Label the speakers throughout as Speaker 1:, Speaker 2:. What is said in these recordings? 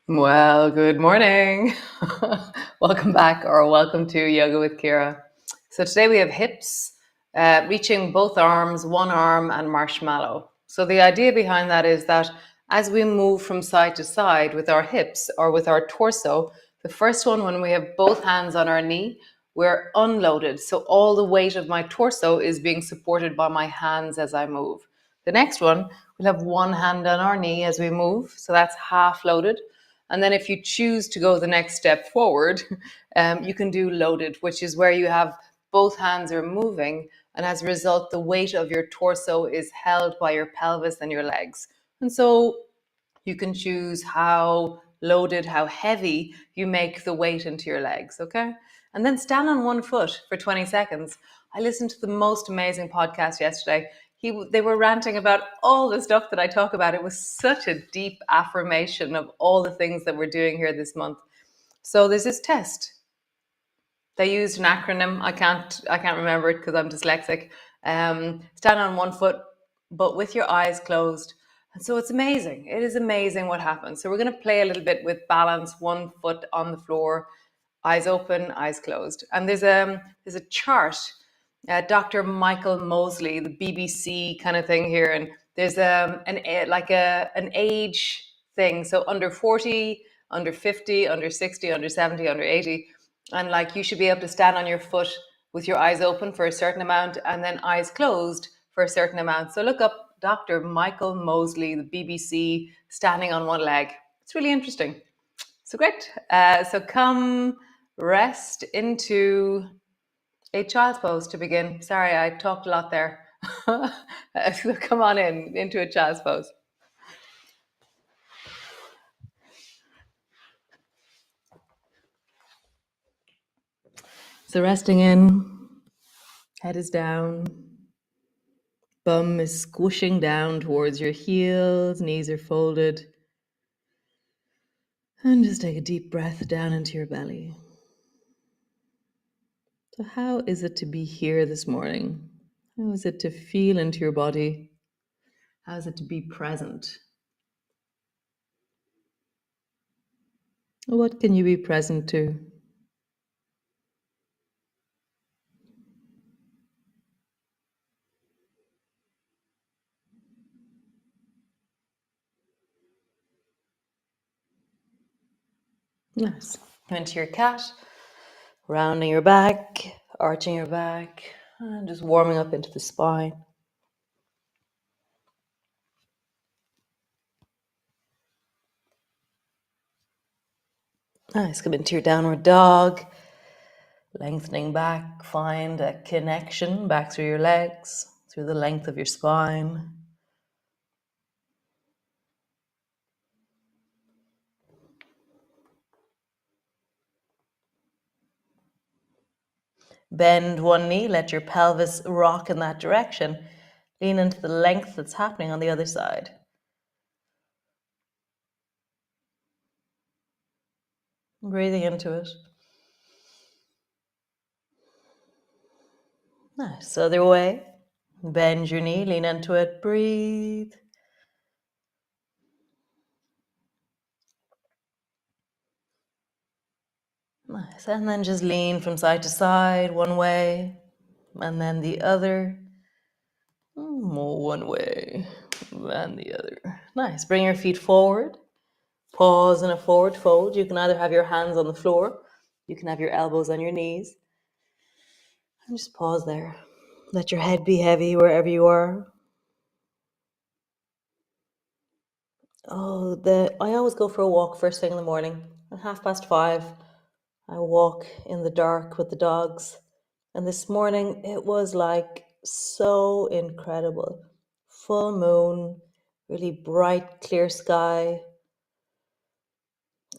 Speaker 1: Well, good morning. Welcome back, or welcome to Yoga with Ciara. So today we have hips, reaching both arms, one arm, and marshmallow. So the idea behind that is that as we move from side to side with our hips or with our torso, the first one, when we have both hands on our knee, we're unloaded. So all the weight of my torso is being supported by my hands as I move. The next one, we'll have one hand on our knee as we move. So that's half loaded. And then if you choose to go the next step forward, you can do loaded, which is where you have both hands are moving. And as a result, the weight of your torso is held by your pelvis and your legs. And so you can choose how loaded, how heavy you make the weight into your legs, okay? And then stand on one foot for 20 seconds. I listened to the most amazing podcast yesterday. They were ranting about all the stuff that I talk about. It was such a deep affirmation of all the things that we're doing here this month. So there's this test. They used an acronym. I can't remember it because I'm dyslexic. Stand on one foot, but with your eyes closed. And so it's amazing. It is amazing what happens. So we're going to play a little bit with balance, one foot on the floor, eyes open, eyes closed. And there's a chart. Dr. Michael Mosley, the BBC kind of thing here, and there's an age thing. So under 40, under 50, under 60, under 70, under 80, and like you should be able to stand on your foot with your eyes open for a certain amount and then eyes closed for a certain amount. So look up Dr. Michael Mosley, the BBC, standing on one leg. It's really interesting. So great. So come rest into a child's pose to begin. Sorry, I talked a lot there. So come on into a child's pose. So resting in, head is down, bum is squishing down towards your heels, knees are folded. And just take a deep breath down into your belly. So how is it to be here this morning? How is it to feel into your body? How is it to be present? What can you be present to? Nice. Into your cat, rounding your back, arching your back, and just warming up into the spine. Nice. Come into your downward dog, lengthening back. Find a connection back through your legs, through the length of your spine. Bend one knee, let your pelvis rock in that direction. Lean into the length that's happening on the other side. Breathing into it. Nice. Other way. Bend your knee, lean into it, breathe. Nice. And then just lean from side to side, one way, and then the other. More one way, and the other. Nice. Bring your feet forward. Pause in a forward fold. You can either have your hands on the floor, you can have your elbows on your knees. And just pause there. Let your head be heavy wherever you are. I always go for a walk first thing in the morning. At 5:30, I walk in the dark with the dogs. And this morning it was like so incredible. Full moon, really bright, clear sky.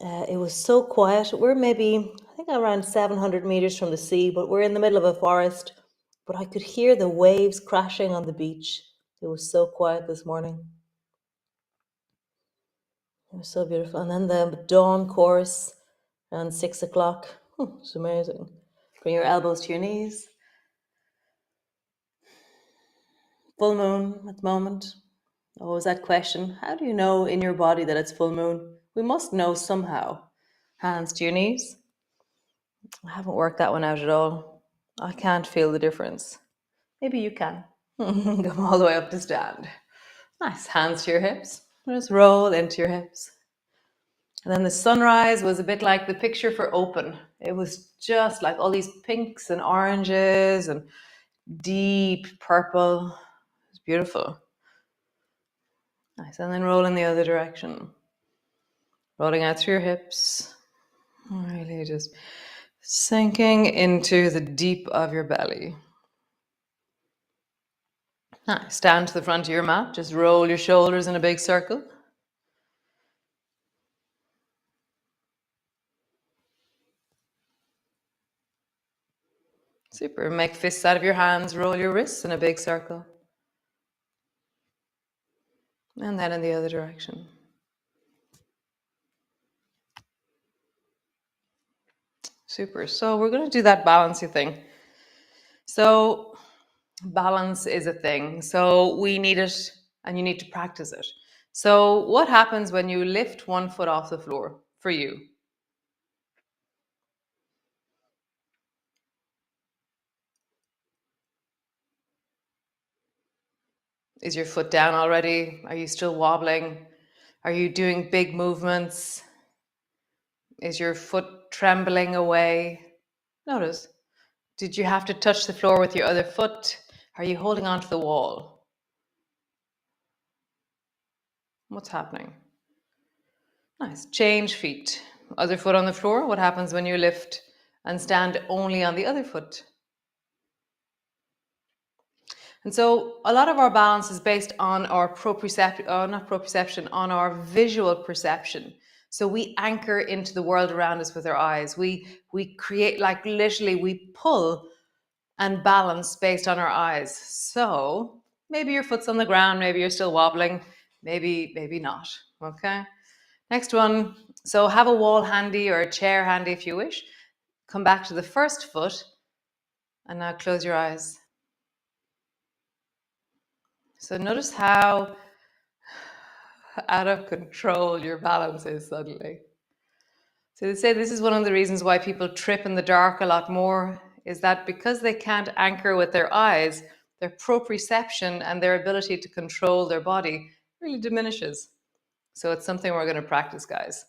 Speaker 1: It was so quiet. We're maybe, I think, around 700 meters from the sea, but we're in the middle of a forest. But I could hear the waves crashing on the beach. It was so quiet this morning. It was so beautiful. And then the dawn chorus around 6 o'clock. It's amazing. Bring your elbows to your knees. Full moon at the moment. Always that question. How do you know in your body that it's full moon? we must know somehow. Hands to your knees. I haven't worked that one out at all. I can't feel the difference. Maybe you can. Come all the way up to stand. Nice. Hands to your hips. Just roll into your hips. And then the sunrise was a bit like the picture for open. It was just like all these pinks and oranges and deep purple. It's beautiful. Nice. And then roll in the other direction. Rolling out through your hips. Really just sinking into the deep of your belly. Nice. Stand to the front of your mat. Just roll your shoulders in a big circle. Super. Make fists out of your hands. Roll your wrists in a big circle. And then in the other direction. Super. So we're going to do that balancing thing. So balance is a thing. So we need it and you need to practice it. So what happens when you lift one foot off the floor for you? Is your foot down already? Are you still wobbling? Are you doing big movements? Is your foot trembling away? Notice. Did you have to touch the floor with your other foot? Are you holding onto the wall? What's happening? Nice. Change feet. Other foot on the floor. What happens when you lift and stand only on the other foot? And so a lot of our balance is based on our not proprioception, on our visual perception. So we anchor into the world around us with our eyes. We create, like literally we pull and balance based on our eyes. So maybe your foot's on the ground, maybe you're still wobbling, maybe not. Okay. Next one. So have a wall handy or a chair handy if you wish. Come back to the first foot and now close your eyes. So notice how out of control your balance is suddenly. So they say this is one of the reasons why people trip in the dark a lot more, is that because they can't anchor with their eyes, their proprioception and their ability to control their body really diminishes. So it's something we're going to practice, guys.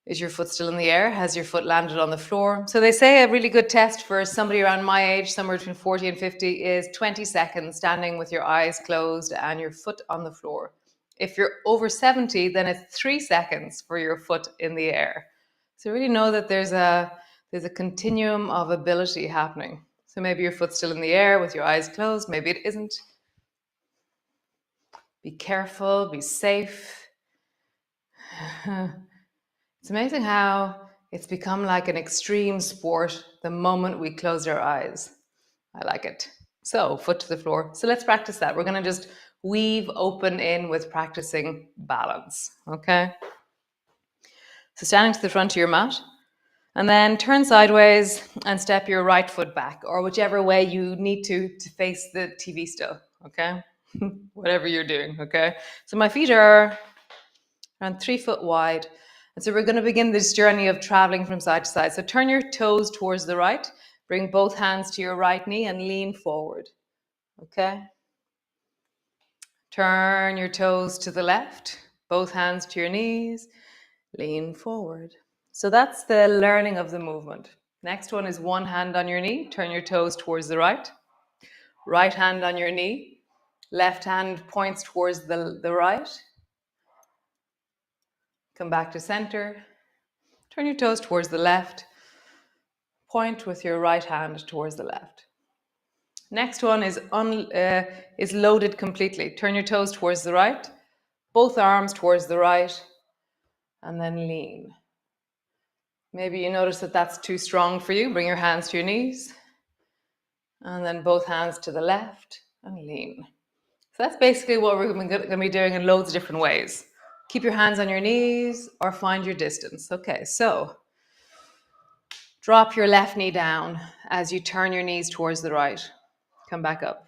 Speaker 1: Is your foot still in the air? Has your foot landed on the floor? So they say a really good test for somebody around my age, somewhere between 40 and 50, is 20 seconds standing with your eyes closed and your foot on the floor. If you're over 70, then it's 3 seconds for your foot in the air. So really know that there's a continuum of ability happening. So maybe your foot's still in the air with your eyes closed, maybe it isn't. Be careful, be safe. It's amazing how it's become like an extreme sport the moment we close our eyes. I like it. So, foot to the floor. So let's practice that. We're going to just weave open in with practicing balance. Okay? So standing to the front of your mat, and then turn sideways and step your right foot back, or whichever way you need to face the TV still. Okay? Whatever you're doing. Okay? So my feet are around 3 foot wide. And so we're going to begin this journey of traveling from side to side. So turn your toes towards the right, bring both hands to your right knee and lean forward. Okay? Turn your toes to the left, both hands to your knees, lean forward. So that's the learning of the movement. Next one is one hand on your knee, turn your toes towards the right. Right hand on your knee, left hand points towards the right. Come back to center. Turn your toes towards the left. Point with your right hand towards the left. Next one is loaded completely. Turn your toes towards the right, both arms towards the right, and then lean. Maybe you notice that that's too strong for you. Bring your hands to your knees, and then both hands to the left, and lean. So that's basically what we're going to be doing in loads of different ways. Keep your hands on your knees or find your distance. Okay, so drop your left knee down as you turn your knees towards the right. Come back up.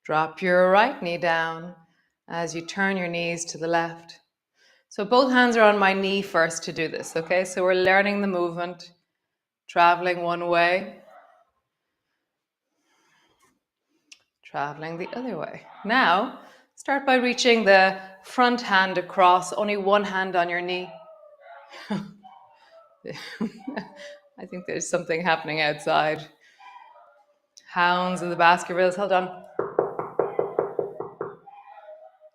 Speaker 1: Drop your right knee down as you turn your knees to the left. So both hands are on my knee first to do this, okay? So we're learning the movement, traveling one way, traveling the other way. Now, start by reaching the front hand across, only one hand on your knee. I think there's something happening outside. Hounds in the Baskervilles. Hold on.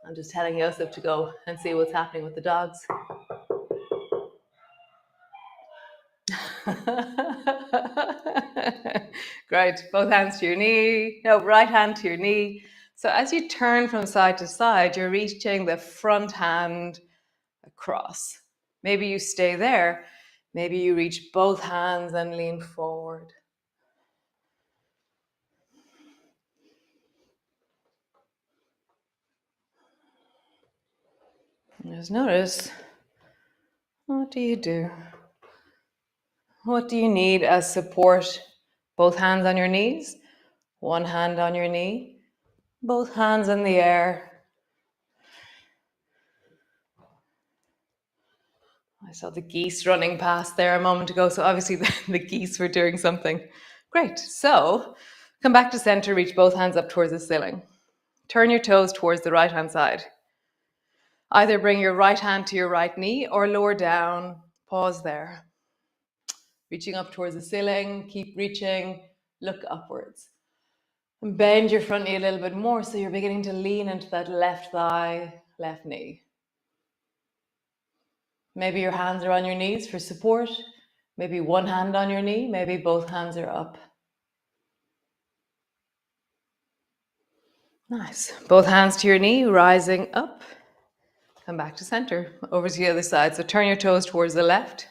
Speaker 1: I'm just telling Joseph to go and see what's happening with the dogs. Great. Both hands to your knee. No, right hand to your knee. So as you turn from side to side, you're reaching the front hand across. Maybe you stay there. Maybe you reach both hands and lean forward. And just notice, what do you do? What do you need as support? Both hands on your knees, one hand on your knee, both hands in the air. I saw the geese running past there a moment ago, so obviously the geese were doing something. Great. So come back to center, reach both hands up towards the ceiling. Turn your toes towards the right hand side. Either bring your right hand to your right knee or lower down. Pause there. Reaching up towards the ceiling, keep reaching, look upwards. And bend your front knee a little bit more so you're beginning to lean into that left thigh, left knee. Maybe your hands are on your knees for support. Maybe one hand on your knee. Maybe both hands are up. Nice. Both hands to your knee, rising up. Come back to center. Over to the other side. So turn your toes towards the left.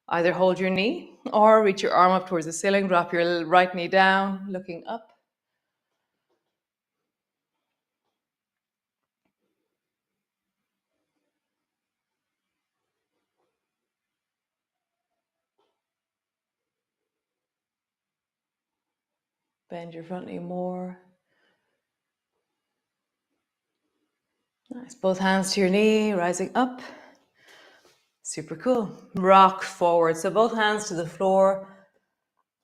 Speaker 1: Either hold your knee or reach your arm up towards the ceiling. Drop your right knee down, looking up. Bend your front knee more. Nice. Both hands to your knee, rising up. Super cool. Rock forward. So both hands to the floor,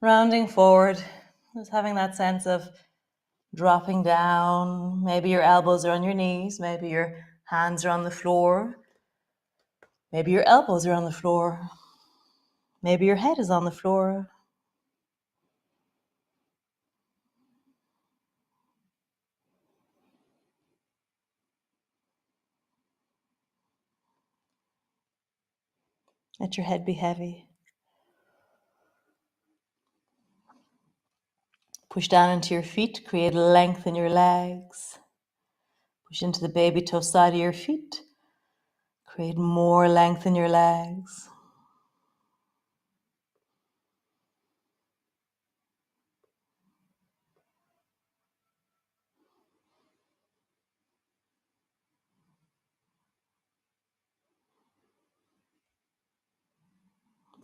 Speaker 1: rounding forward. Just having that sense of dropping down. Maybe your elbows are on your knees. Maybe your hands are on the floor. Maybe your elbows are on the floor. Maybe your head is on the floor. Let your head be heavy. Push down into your feet. Create length in your legs. Push into the baby toe side of your feet. Create more length in your legs.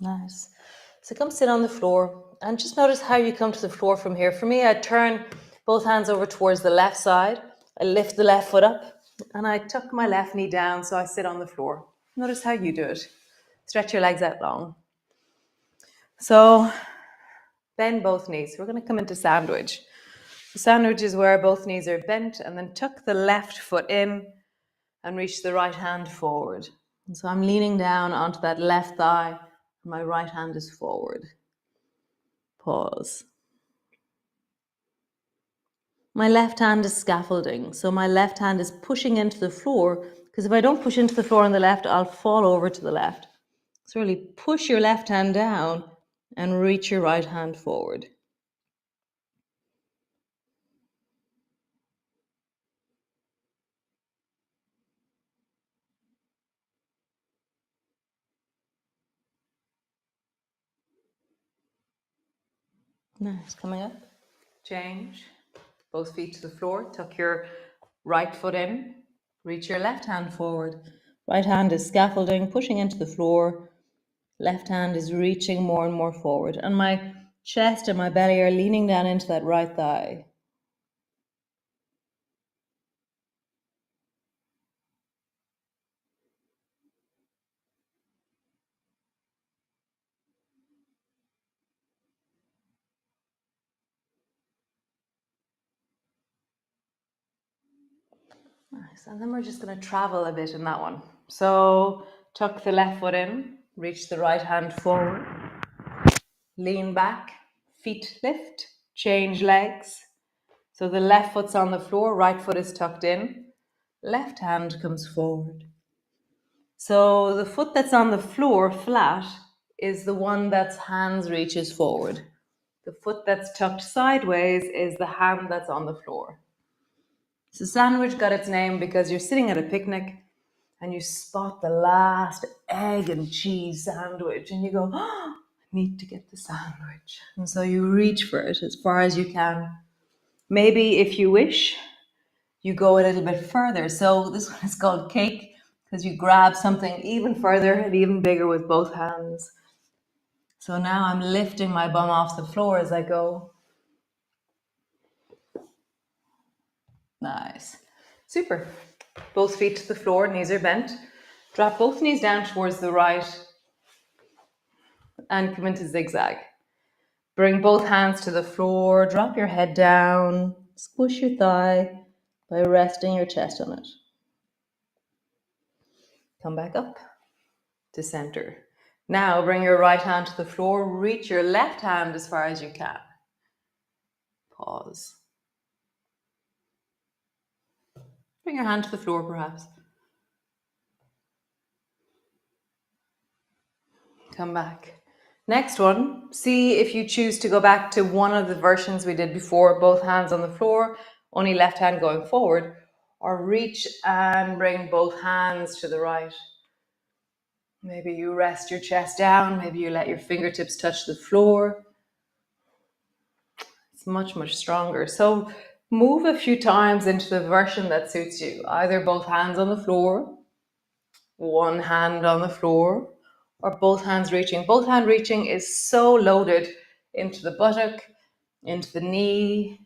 Speaker 1: Nice. So come sit on the floor and just notice how you come to the floor from here. For me, I turn both hands over towards the left side. I lift the left foot up and I tuck my left knee down so I sit on the floor. Notice how you do it. Stretch your legs out long. So bend both knees. We're going to come into sandwich. The sandwich is where both knees are bent, and then tuck the left foot in and reach the right hand forward. And so I'm leaning down onto that left thigh, and my right hand is forward. Pause. My left hand is scaffolding, so my left hand is pushing into the floor, because if I don't push into the floor on the left, I'll fall over to the left. So really push your left hand down and reach your right hand forward. Nice. Coming up. Change. Both feet to the floor. Tuck your right foot in. Reach your left hand forward. Right hand is scaffolding, pushing into the floor. Left hand is reaching more and more forward. And my chest and my belly are leaning down into that right thigh. Nice. And then we're just going to travel a bit in that one. So tuck the left foot in, reach the right hand forward, lean back, feet lift, change legs. So the left foot's on the floor, right foot is tucked in, left hand comes forward. So the foot that's on the floor flat is the one that's hands reaches forward. The foot that's tucked sideways is the hand that's on the floor. So sandwich got its name because you're sitting at a picnic and you spot the last egg and cheese sandwich and you go, oh, I need to get the sandwich. And so you reach for it as far as you can. Maybe if you wish, you go a little bit further. So this one is called cake because you grab something even further and even bigger with both hands. So now I'm lifting my bum off the floor as I go. Nice. Super. Both feet to the floor, knees are bent. Drop both knees down towards the right and come into zigzag. Bring both hands to the floor, drop your head down, squish your thigh by resting your chest on it. Come back up to center. Now bring your right hand to the floor, reach your left hand as far as you can. Pause. Bring your hand to the floor perhaps. Come back. Next one, see if you choose to go back to one of the versions we did before, both hands on the floor, only left hand going forward, or reach and bring both hands to the right. Maybe you rest your chest down, maybe you let your fingertips touch the floor. It's much, much stronger. So move a few times into the version that suits you, either both hands on the floor, one hand on the floor, or both hands reaching. Both hand reaching is so loaded into the buttock, into the knee.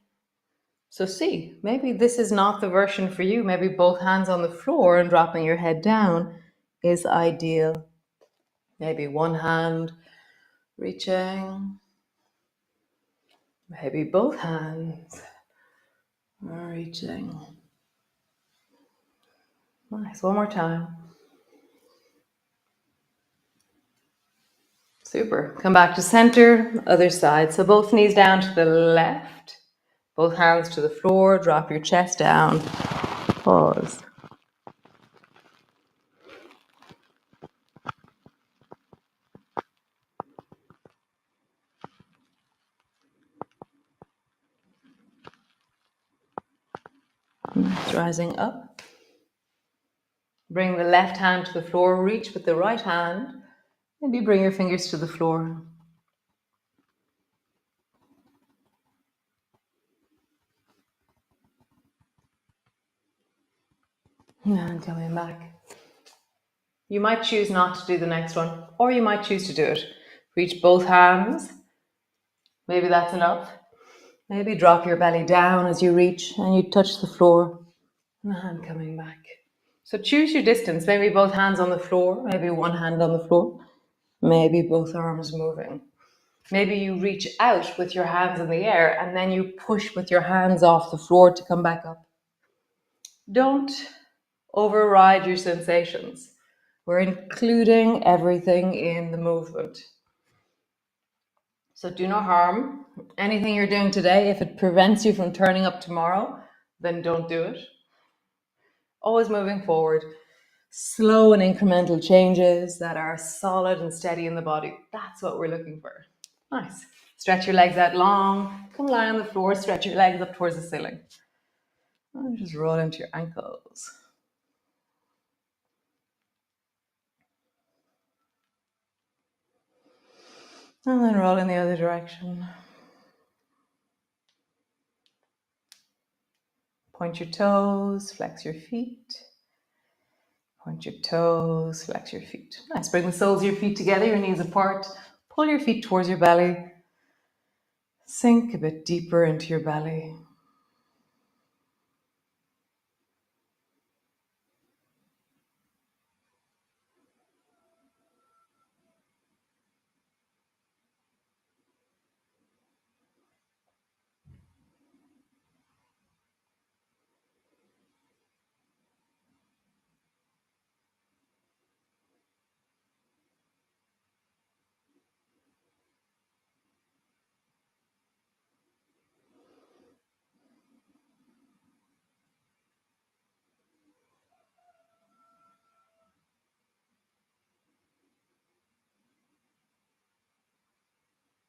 Speaker 1: So see, maybe this is not the version for you. Maybe both hands on the floor and dropping your head down is ideal. Maybe one hand reaching. Maybe both hands are reaching. Nice. One more time. Super. Come back to center, other side. So both knees down to the left, both hands to the floor, drop your chest down, pause. Nice. Rising up. Bring the left hand to the floor, reach with the right hand. Maybe bring your fingers to the floor. And coming back. You might choose not to do the next one, or you might choose to do it. Reach both hands. Maybe that's enough. Maybe drop your belly down as you reach and you touch the floor. And coming back. So choose your distance. Maybe both hands on the floor, maybe one hand on the floor, maybe both arms moving. Maybe you reach out with your hands in the air and then you push with your hands off the floor to come back up. Don't override your sensations. We're including everything in the movement. So do no harm. Anything you're doing today, if it prevents you from turning up tomorrow, then don't do it. Always moving forward. Slow and incremental changes that are solid and steady in the body. That's what we're looking for. Nice. Stretch your legs out long. Come lie on the floor. Stretch your legs up towards the ceiling. And just roll into your ankles. And then roll in the other direction. Point your toes, flex your feet. Point your toes, flex your feet. Nice. Bring the soles of your feet together, your knees apart. Pull your feet towards your belly. Sink a bit deeper into your belly.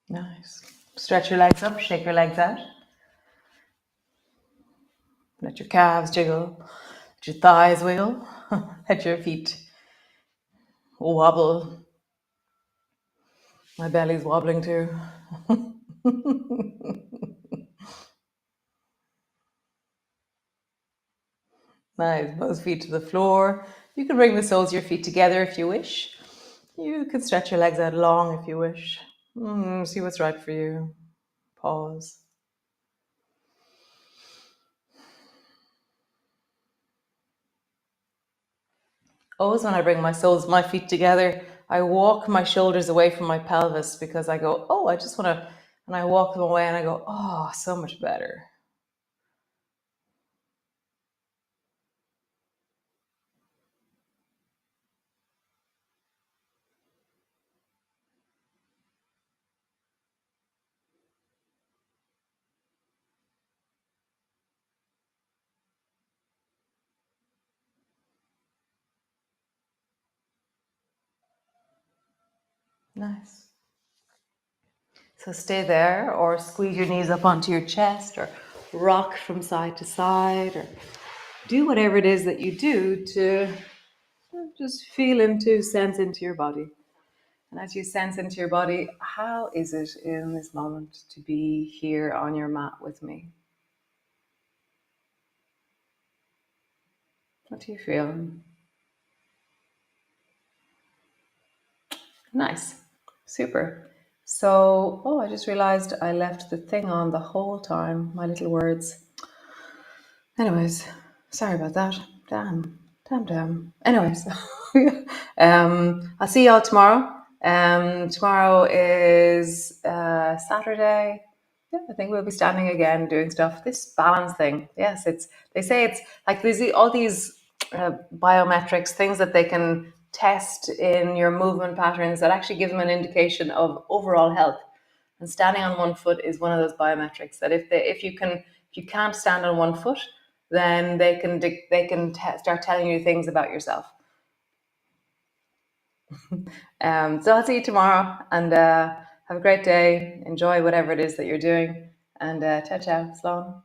Speaker 1: Nice. Stretch your legs up, shake your legs out. Let your calves jiggle. Let your thighs wiggle. Let your feet wobble. My belly's wobbling too. Nice. Both feet to the floor. You can bring the soles of your feet together if you wish. You can stretch your legs out long if you wish. See what's right for you. Pause. Always when I bring my soles, my feet together, I walk my shoulders away from my pelvis because I go, oh, I just want to, and I walk them away and I go, oh, so much better. Nice. So stay there or squeeze your knees up onto your chest or rock from side to side or do whatever it is that you do to just feel into, sense into your body. And as you sense into your body, how is it in this moment to be here on your mat with me? What do you feel? Nice. Super. So, oh, I just realized I left the thing on the whole time, my little words. Anyways, sorry about that. Damn. Anyways, I'll see y'all tomorrow. Tomorrow is Saturday. Yeah, I think we'll be standing again doing stuff. This balance thing, yes, it's. They say it's like these all these biometrics, things that they can test in your movement patterns that actually give them an indication of overall health. And standing on one foot is one of those biometrics that if you can't stand on one foot, then they can start telling you things about yourself. So I'll see you tomorrow and have a great day. Enjoy whatever it is that you're doing. And ciao, ciao, Sloan.